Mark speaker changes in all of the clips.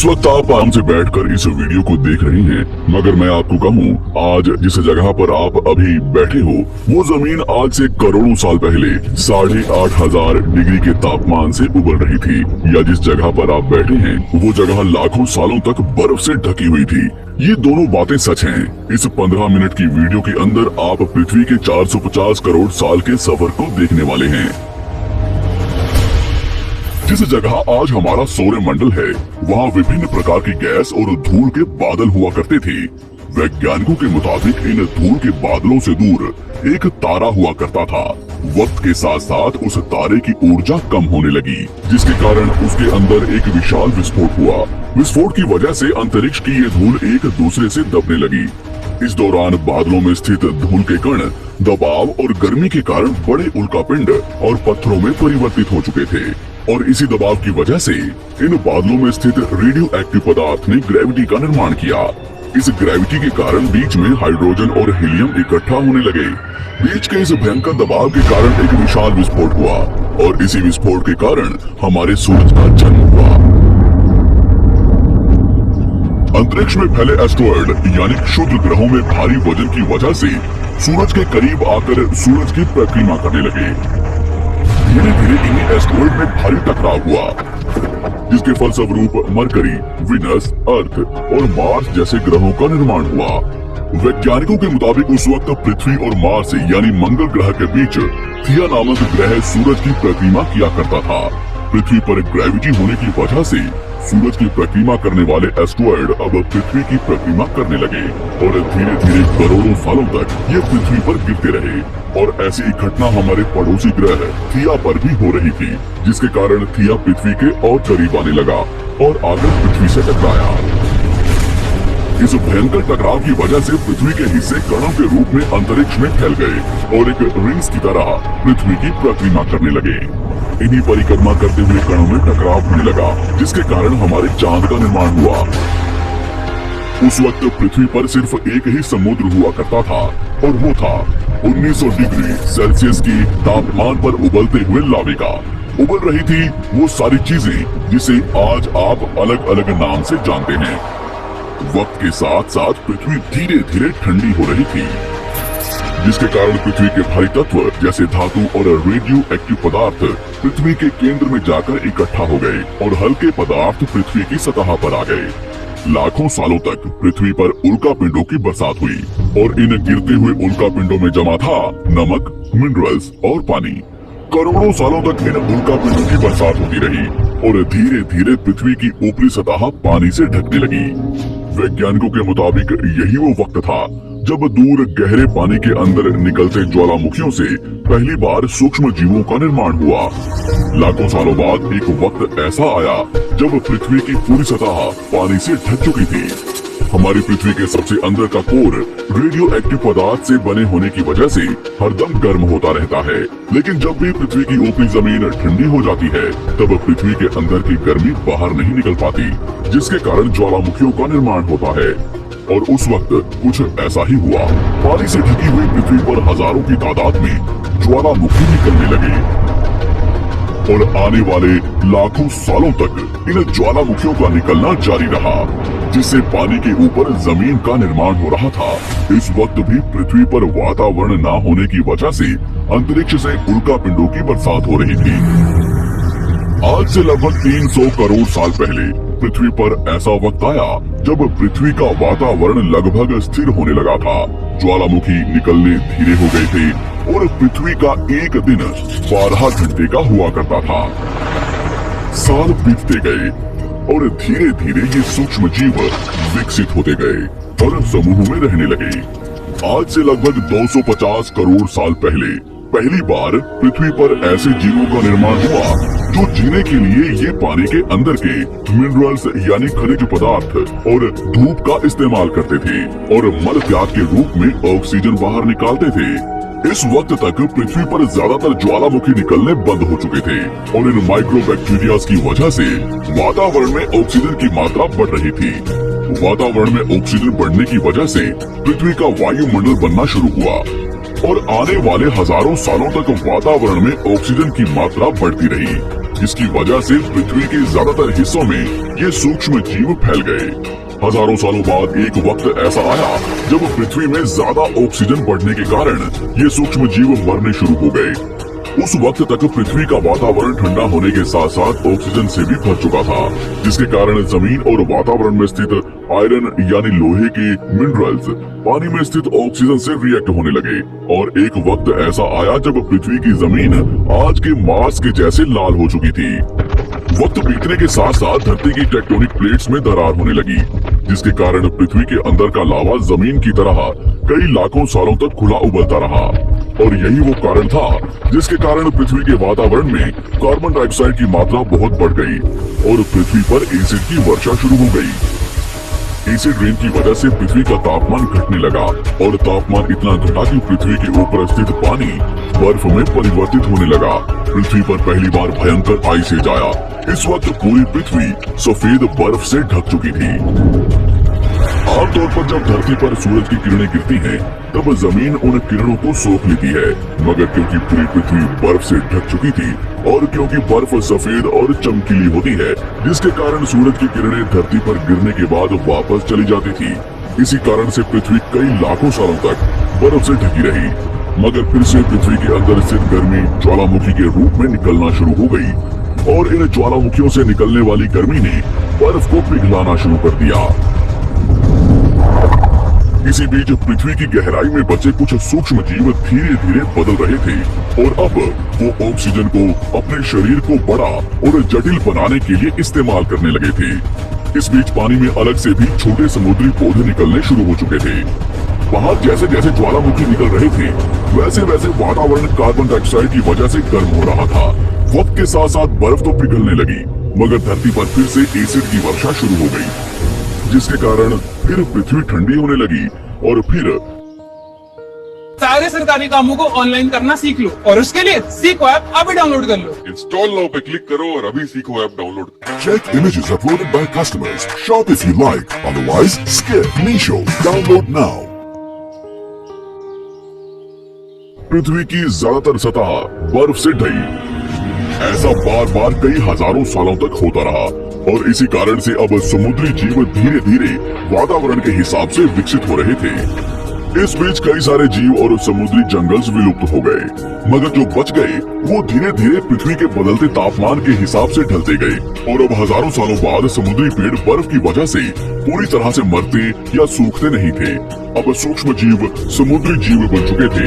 Speaker 1: इस वक्त आप आराम से बैठकर इस वीडियो को देख रहे हैं, मगर मैं आपको कहूँ, आज जिस जगह पर आप अभी बैठे हो वो जमीन आज से करोड़ों साल पहले 8,500 डिग्री के तापमान से उबल रही थी। या जिस जगह पर आप बैठे हैं वो जगह लाखों सालों तक बर्फ से ढकी हुई थी। ये दोनों बातें सच हैं। इस 15 मिनट की वीडियो के अंदर आप पृथ्वी के 450 करोड़ साल के सफर को देखने वाले हैं। जिस जगह आज हमारा सौरमंडल है वहाँ विभिन्न प्रकार की गैस और धूल के बादल हुआ करते थे। वैज्ञानिकों के मुताबिक इन धूल के बादलों से दूर एक तारा हुआ करता था। वक्त के साथ साथ उस तारे की ऊर्जा कम होने लगी, जिसके कारण उसके अंदर एक विशाल विस्फोट हुआ। विस्फोट की वजह से अंतरिक्ष की ये धूल एक दूसरे से दबने लगी। इस दौरान बादलों में स्थित धूल के कण दबाव और गर्मी के कारण बड़े उल्कापिंड और पत्थरों में परिवर्तित हो चुके थे, और इसी दबाव की वजह से इन बादलों में स्थित रेडियो एक्टिव पदार्थ ने ग्रेविटी का निर्माण किया। इस ग्रेविटी के कारण बीच में हाइड्रोजन और हीलियम इकट्ठा होने लगे। बीच के इस भयंकर दबाव के कारण एक विशाल विस्फोट हुआ, और इसी विस्फोट के कारण हमारे सूरज का जन्म हुआ। अंतरिक्ष में फैले एस्ट्रॉयड यानी क्षुद्र ग्रहों में भारी वजन की वजह से सूरज के करीब आकर सूरज की परिक्रमा करने लगे। धीरे धीरे इन्हीं एस्ट्रॉयड में भारी टकराव हुआ, जिसके फलस्वरूप मरकरी, विनस, अर्थ और मार्स जैसे ग्रहों का निर्माण हुआ। वैज्ञानिकों के मुताबिक उस वक्त पृथ्वी और मार्स यानी मंगल ग्रह के बीच थिया नामक ग्रह सूरज की परिक्रमा किया करता था। पृथ्वी पर ग्रेविटी होने की वजह से सूरज की परिक्रमा करने वाले एस्ट्रॉयड अब पृथ्वी की परिक्रमा करने लगे, और धीरे धीरे करोड़ों सालों तक ये पृथ्वी पर गिरते रहे। और ऐसी घटना हमारे पड़ोसी ग्रह थिया पर भी हो रही थी, जिसके कारण थिया पृथ्वी के और करीब आने लगा और आकर पृथ्वी से टकराया। इस भयंकर टकराव की वजह से पृथ्वी के हिस्से कणों के रूप में अंतरिक्ष में फैल गए और एक रिंग्स की तरह पृथ्वी की परिक्रमा करने लगे। इन्हीं परिक्रमा करते हुए कणों में टकराव होने लगा, जिसके कारण हमारे चांद का निर्माण हुआ। उस वक्त पृथ्वी पर सिर्फ एक ही समुद्र हुआ करता था, और वो था 1900 डिग्री सेल्सियस की तापमान पर उबलते हुए लाविका। उबल रही थी वो सारी चीजें जिसे आज आप अलग अलग नाम से जानते हैं। वक्त के साथ साथ पृथ्वी धीरे धीरे ठंडी हो रही थी, जिसके कारण पृथ्वी के भारी तत्व जैसे धातु और रेडियो एक्टिव पदार्थ पृथ्वी के केंद्र में जाकर इकट्ठा हो गए और हल्के पदार्थ पृथ्वी की सतह पर आ गए। लाखों सालों तक पृथ्वी पर उल्कापिंडों की बरसात हुई, और इन गिरते हुए उल्कापिंडों में जमा था नमक, मिनरल्स और पानी। करोड़ों सालों तक इन उल्कापिंडों की बरसात होती रही, और धीरे धीरे पृथ्वी की ऊपरी सतह पानी से ढकने लगी। वैज्ञानिकों के मुताबिक यही वो वक्त था जब दूर गहरे पानी के अंदर निकलते ज्वालामुखियों से पहली बार सूक्ष्म जीवों का निर्माण हुआ। लाखों सालों बाद एक वक्त ऐसा आया जब पृथ्वी की पूरी सतह पानी से ढक चुकी थी। हमारी पृथ्वी के सबसे अंदर का कोर रेडियो एक्टिव पदार्थ से बने होने की वजह से हरदम गर्म होता रहता है, लेकिन जब भी पृथ्वी की ऊपरी जमीन ठंडी हो जाती है तब पृथ्वी के अंदर की गर्मी बाहर नहीं निकल पाती, जिसके कारण ज्वालामुखियों का निर्माण होता है। और उस वक्त कुछ ऐसा ही हुआ। पानी से ढकी हुई पृथ्वी पर हजारों की तादाद में ज्वालामुखी निकलने लगे, और आने वाले लाखों सालों तक इन ज्वालामुखियों का निकलना जारी रहा, जिससे पानी के ऊपर जमीन का निर्माण हो रहा था। इस वक्त भी पृथ्वी पर वातावरण न होने की वजह से अंतरिक्ष से उल्कापिंडों की बरसात हो रही थी। आज से लगभग 300 करोड़ साल पहले पृथ्वी पर ऐसा वक्त आया जब पृथ्वी का वातावरण लगभग स्थिर होने लगा था। ज्वालामुखी निकलने धीरे हो गए थे, और पृथ्वी का एक दिन 12 घंटे का हुआ करता था। साल बीतते गए, और धीरे धीरे ये सूक्ष्म जीव विकसित होते गए और समूह में रहने लगे। आज से लगभग 250 करोड़ साल पहले पहली बार पृथ्वी पर ऐसे जीवों का निर्माण हुआ जो जीने के लिए ये पानी के अंदर के मिनरल्स यानी खनिज पदार्थ और धूप का इस्तेमाल करते थे, और मल त्याग के रूप में ऑक्सीजन बाहर निकालते थे। इस वक्त तक पृथ्वी पर ज्यादातर ज्वालामुखी निकलने बंद हो चुके थे, और इन माइक्रोबैक्टीरिया की वजह से वातावरण में ऑक्सीजन की मात्रा बढ़ रही थी। वातावरण में ऑक्सीजन बढ़ने की वजह से पृथ्वी का वायुमंडल बनना शुरू हुआ, और आने वाले हजारों सालों तक वातावरण में ऑक्सीजन की मात्रा बढ़ती रही। इसकी वजह से पृथ्वी के ज्यादातर हिस्सों में ये सूक्ष्म जीव फैल गए। हजारों सालों बाद एक वक्त ऐसा आया जब पृथ्वी में ज्यादा ऑक्सीजन बढ़ने के कारण ये सूक्ष्म जीव मरने शुरू हो गए। उस वक्त तक पृथ्वी का वातावरण ठंडा होने के साथ साथ ऑक्सीजन से भी भर चुका था, जिसके कारण जमीन और वातावरण में स्थित आयरन यानी लोहे के मिनरल्स पानी में स्थित ऑक्सीजन से रिएक्ट होने लगे। और एक वक्त ऐसा आया जब पृथ्वी की जमीन आज के मार्स के जैसे लाल हो चुकी थी। वक्त बीतने के साथ साथ धरती की टेक्टोनिक प्लेट्स में दरार होने लगी, जिसके कारण पृथ्वी के अंदर का लावा जमीन की तरह कई लाखों सालों तक खुला उबलता रहा। और यही वो कारण था जिसके कारण पृथ्वी के वातावरण में कार्बन डाइऑक्साइड की मात्रा बहुत बढ़ गई और पृथ्वी पर एसिड की वर्षा शुरू हो गई। एसिड रेन की वजह से पृथ्वी का तापमान घटने लगा और तापमान इतना घटा कि पृथ्वी के ऊपर स्थित पानी बर्फ में परिवर्तित होने लगा। पृथ्वी पर पहली बार भयंकर आइस एज आया। इस वक्त पूरी पृथ्वी सफेद बर्फ से ढक चुकी थी। आमतौर पर जब धरती पर सूरज की किरणें गिरती हैं, तब जमीन उन किरणों को सोख लेती है, मगर क्योंकि पूरी पृथ्वी बर्फ से ढक चुकी थी और क्योंकि बर्फ सफेद और चमकीली होती है, जिसके कारण सूरज की किरणें धरती पर गिरने के बाद वापस चली जाती थी। इसी कारण से पृथ्वी कई लाखों सालों तक बर्फ से ढकी रही, मगर फिर से पृथ्वी के अंदर स्थित गर्मी ज्वालामुखी के रूप में निकलना शुरू हो गई और इन ज्वालामुखियों से निकलने वाली गर्मी ने बर्फ को पिघलाना शुरू कर दिया। इसी बीच पृथ्वी की गहराई में बचे कुछ सूक्ष्म जीव धीरे धीरे बदल रहे थे और अब वो ऑक्सीजन को अपने शरीर को बड़ा और जटिल बनाने के लिए इस्तेमाल करने लगे थे। इस बीच पानी में अलग से भी छोटे समुद्री पौधे निकलने शुरू हो चुके थे। वहाँ जैसे जैसे ज्वालामुखी निकल रहे थे, वैसे वैसे वातावरण कार्बन डाइऑक्साइड की वजह से गर्म हो रहा था। वक्त के साथ साथ बर्फ तो पिघलने लगी, मगर धरती पर फिर से एसिड की वर्षा शुरू हो गई, जिसके कारण फिर पृथ्वी ठंडी होने लगी और फिर
Speaker 2: सारे सरकारी कामों को ऑनलाइन करना सीख लो और उसके लिए सीखो ऐप अभी डाउनलोड कर लो।
Speaker 1: इंस्टॉल नाउ पे क्लिक करो और अभी सीखो app download. Check images uploaded by customers. Shop if you like. Otherwise, skip Meesho. Download now. पृथ्वी की ज्यादातर सतह बर्फ से ढकी। ऐसा बार बार कई हजारों सालों तक होता रहा और इसी कारण से अब समुद्री जीव धीरे धीरे वातावरण के हिसाब से विकसित हो रहे थे। इस बीच कई सारे जीव और समुद्री जंगल्स विलुप्त हो गए, मगर जो बच गए वो धीरे धीरे पृथ्वी के बदलते तापमान के हिसाब से ढलते गए और अब हजारों सालों बाद समुद्री पेड़ बर्फ की वजह से पूरी तरह से मरते या सूखते नहीं थे। अब सूक्ष्म जीव समुद्री जीव बन चुके थे।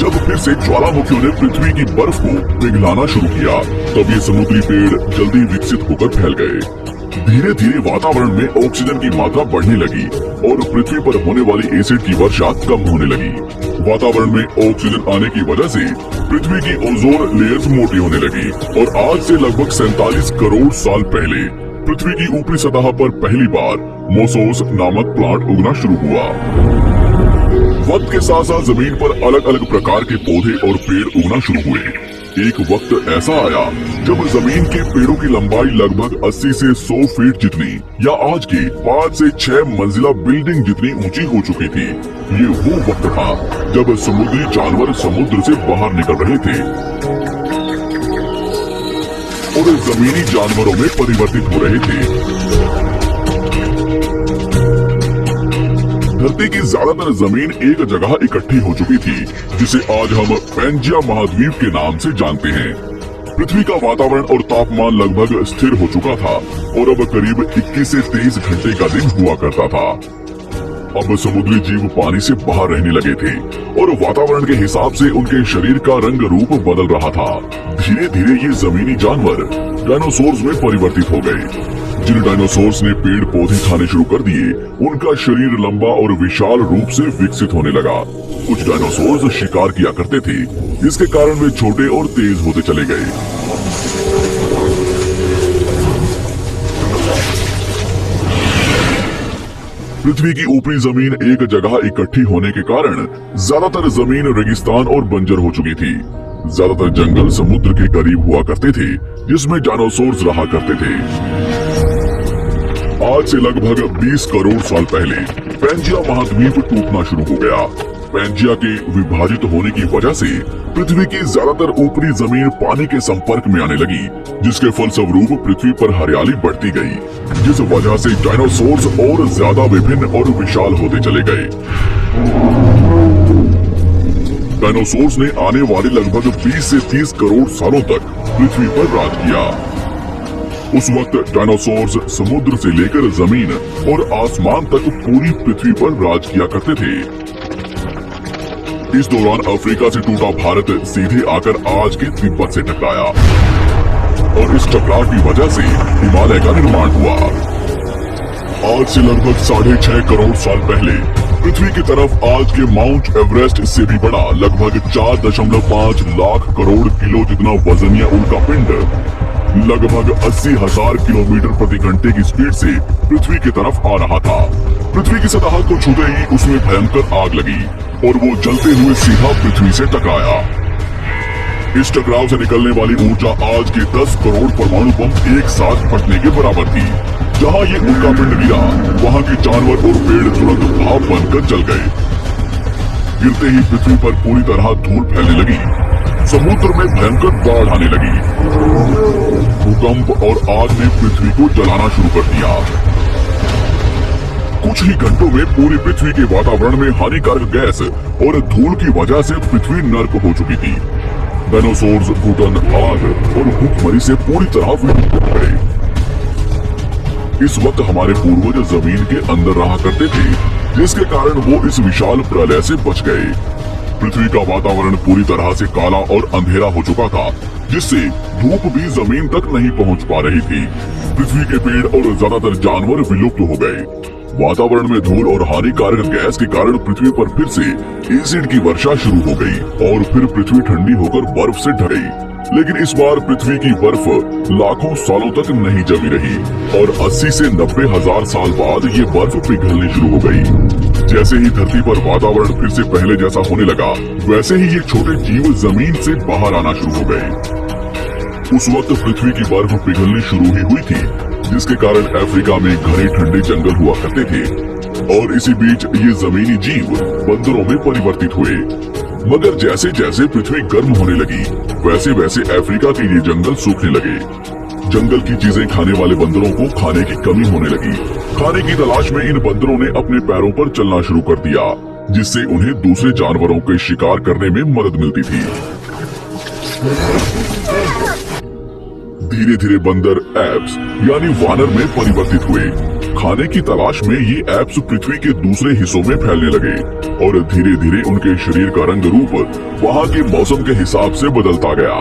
Speaker 1: जब फिर से ज्वालामुखियों ने पृथ्वी की बर्फ को पिघलाना शुरू किया, तब ये समुद्री पेड़ जल्दी विकसित होकर फैल गए। धीरे धीरे वातावरण में ऑक्सीजन की मात्रा बढ़ने लगी और पृथ्वी पर होने वाली एसिड की वर्षा कम होने लगी। वातावरण में ऑक्सीजन आने की वजह से पृथ्वी की ओजोन लेयर्स मोटी होने लगी और आज से लगभग 47 करोड़ साल पहले पृथ्वी की ऊपरी सतह पर पहली बार मोसोस नामक प्लांट उगना शुरू हुआ। वक्त के साथ साथ जमीन पर अलग अलग प्रकार के पौधे और पेड़ उगना शुरू हुए। एक वक्त ऐसा आया जब जमीन के पेड़ों की लंबाई लगभग 80 से 100 फीट जितनी या आज की 5 से 6 मंजिला बिल्डिंग जितनी ऊंची हो चुकी थी। ये वो वक्त था जब समुद्री जानवर समुद्र से बाहर निकल रहे थे और जमीनी जानवरों में परिवर्तित हो रहे थे। धरती की ज्यादातर जमीन एक जगह इकट्ठी हो चुकी थी, जिसे आज हम पैंजिया महाद्वीप के नाम से जानते हैं। पृथ्वी का वातावरण और तापमान लगभग स्थिर हो चुका था और अब करीब 21 से 23 घंटे का दिन हुआ करता था। अब समुद्री जीव पानी से बाहर रहने लगे थे और वातावरण के हिसाब से उनके शरीर का रंग रूप बदल रहा था। धीरे धीरे ये जमीनी जानवर डायनासोर्स में परिवर्तित हो गए। जिन डायनासोर्स ने पेड़ पौधे खाने शुरू कर दिए, उनका शरीर लंबा और विशाल रूप से विकसित होने लगा। कुछ डायनासोर्स शिकार किया करते थे, जिसके कारण वे छोटे और तेज होते चले गए। पृथ्वी की ऊपरी जमीन एक जगह इकट्ठी होने के कारण ज्यादातर जमीन रेगिस्तान और बंजर हो चुकी थी। ज्यादातर जंगल समुद्र के करीब हुआ करते थे, जिसमें डायनासोर्स रहा करते थे। आज से लगभग 20 करोड़ साल पहले पैंजिया महाद्वीप टूटना शुरू हो गया। पैंजिया के विभाजित होने की वजह से पृथ्वी की ज्यादातर ऊपरी जमीन पानी के संपर्क में आने लगी, जिसके फलस्वरूप पृथ्वी पर हरियाली बढ़ती गई, जिस वजह से डायनासोर्स और ज्यादा विभिन्न और विशाल होते चले गए। डायनासोर्स ने आने वाले लगभग 20 से 30 करोड़ सालों तक पृथ्वी पर राज किया। उस वक्त डायनासोर्स समुद्र से लेकर जमीन और आसमान तक पूरी पृथ्वी पर राज किया करते थे। इस दौरान अफ्रीका से टूटा भारत सीधे आकर आज के तिब्बत से टकराया और इस टकराव की वजह से हिमालय का निर्माण हुआ। आज से लगभग 6.5 करोड़ साल पहले पृथ्वी की तरफ आज के माउंट एवरेस्ट से भी बड़ा लगभग 4.5 लाख करोड़ किलो जितना वजनिया उल्कापिंड लगभग 80,000 किलोमीटर प्रति घंटे की स्पीड से पृथ्वी की तरफ आ रहा था। पृथ्वी की सतह को छूते ही उसमें भयंकर आग लगी और वो जलते हुए सीधा पृथ्वी से टकराया। इस टकराव से निकलने वाली ऊर्जा आज के 10 करोड़ परमाणु बम एक साथ फटने के बराबर थी। जहाँ ये उल्कापिंड गिरा, वहाँ के जानवर और पेड़ तुरंत भाप बनकर जल गए। गिरते ही पृथ्वी पर पूरी तरह धूल फैलने लगी, समुद्र में भयंकर बाढ़ आने लगी। भूकंप और आग ने पृथ्वी को जलाना शुरू कर दिया। कुछ ही घंटों में पूरी पृथ्वी के वातावरण में हानिकारक गैस और धूल की वजह से पृथ्वी नर्क हो चुकी थी। डायनासोर्स घुटन, आग और भूखमरी से पूरी तरह विलुप्त हो गए। इस वक्त हमारे पूर्वज जमीन के अंदर रहा करते थे, जिसके कारण वो इस विशाल प्रलय से बच गए। पृथ्वी का वातावरण पूरी तरह से काला और अंधेरा हो चुका था, जिससे धूप भी जमीन तक नहीं पहुंच पा रही थी। पृथ्वी के पेड़ और ज्यादातर जानवर विलुप्त हो गए। वातावरण में धूल और हानिकारक गैस के कारण पृथ्वी पर फिर से एसिड की वर्षा शुरू हो गई और फिर पृथ्वी ठंडी होकर बर्फ से ढक गई। लेकिन इस बार पृथ्वी की बर्फ लाखों सालों तक नहीं जमी रही और 80 से 90 हजार साल बाद ये बर्फ पिघलनी शुरू हो गई। जैसे ही धरती पर वातावरण फिर से पहले जैसा होने लगा, वैसे ही ये छोटे जीव जमीन से बाहर आना शुरू हो गए। उस वक्त पृथ्वी की बर्फ पिघलनी शुरू ही हुई थी, जिसके कारण अफ्रीका में घने ठंडे जंगल हुआ करते थे और इसी बीच ये जमीनी जीव बंदरों में परिवर्तित हुए। मगर जैसे जैसे पृथ्वी गर्म होने लगी, वैसे वैसे अफ्रीका के ये जंगल सूखने लगे। जंगल की चीजें खाने वाले बंदरों को खाने की कमी होने लगी। खाने की तलाश में इन बंदरों ने अपने पैरों पर चलना शुरू कर दिया, जिससे उन्हें दूसरे जानवरों के शिकार करने में मदद मिलती थी। धीरे धीरे बंदर एप्स यानी वानर में परिवर्तित हुए। खाने की तलाश में ये एप्स पृथ्वी के दूसरे हिस्सों में फैलने लगे और धीरे धीरे उनके शरीर का रंग रूप वहाँ के मौसम के हिसाब से बदलता गया।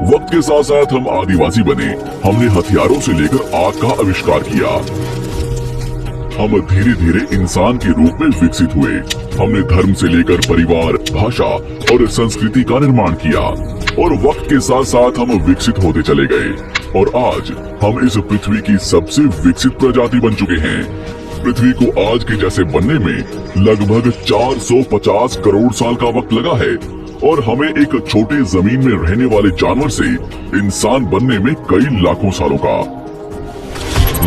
Speaker 1: वक्त के साथ साथ हम आदिवासी बने। हमने हथियारों से लेकर आग का आविष्कार किया। हम धीरे धीरे इंसान के रूप में विकसित हुए। हमने धर्म से लेकर परिवार, भाषा और संस्कृति का निर्माण किया और वक्त के साथ साथ हम विकसित होते चले गए और आज हम इस पृथ्वी की सबसे विकसित प्रजाति बन चुके हैं। पृथ्वी को आज के जैसे बनने में लगभग 450 करोड़ साल का वक्त लगा है और हमें एक छोटे जमीन में रहने वाले जानवर से इंसान बनने में कई लाखों सालों का।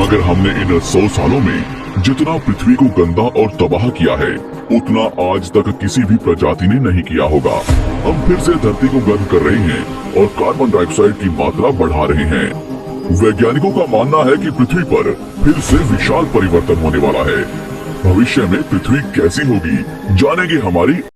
Speaker 1: मगर हमने इन 100 सालों में जितना पृथ्वी को गंदा और तबाह किया है, उतना आज तक किसी भी प्रजाति ने नहीं किया होगा। हम फिर से धरती को गर्म कर रहे हैं और कार्बन डाइऑक्साइड की मात्रा बढ़ा रहे हैं। वैज्ञानिकों का मानना है कि पृथ्वी पर फिर से विशाल परिवर्तन होने वाला है। भविष्य में पृथ्वी कैसी होगी, जानेंगे हमारी